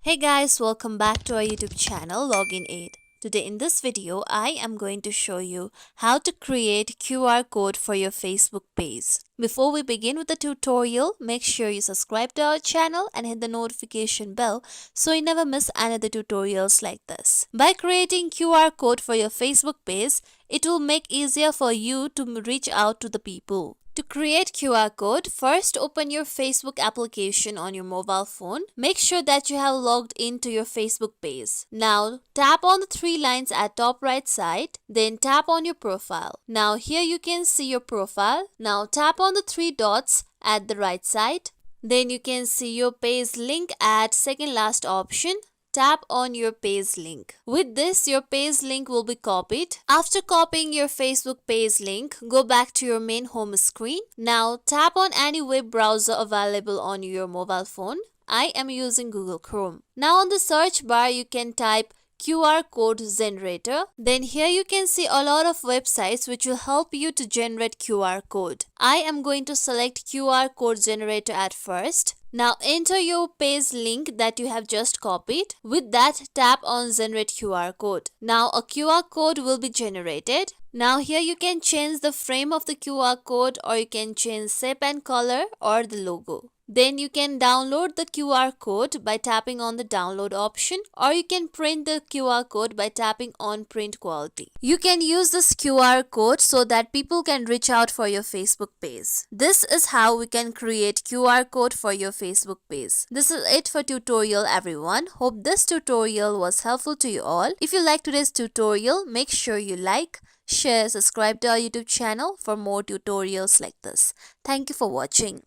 Hey guys, welcome back to our YouTube channel Login Aid. Today in this video, I am going to show you how to create QR code for your Facebook page. Before we begin with the tutorial, make sure you subscribe to our channel and hit the notification bell so you never miss another tutorials like this. By creating QR code for your Facebook page, it will make easier for you to reach out to the people. To create QR code, first open your Facebook application on your mobile phone. Make sure that you have logged into your Facebook page. Now tap on the three lines at top right side, then tap on your profile. Now here you can see your profile. Now tap on the three dots at the right side. Then you can see your page link at second last option. Tap on your page link. With this, your page link will be copied. After copying your Facebook page link, go back to your main home screen. Now tap on any web browser available on your mobile phone. I am using Google Chrome. Now on the search bar, you can type QR code generator. Then here you can see a lot of websites which will help you to generate QR code. I am going to select QR code generator at first. Now enter your page link that you have just copied. With that, tap on generate QR code. Now a QR code will be generated. Now here you can change the frame of the QR code, or you can change shape and color or the logo. Then you can download the QR code by tapping on the download option, or you can print the QR code by tapping on print quality. You can use this QR code so that people can reach out for your Facebook page. This is how we can create QR code for your Facebook page. This is it for tutorial everyone. Hope this tutorial was helpful to you all. If you like today's tutorial, make sure you like, share, subscribe to our YouTube channel for more tutorials like this. Thank you for watching.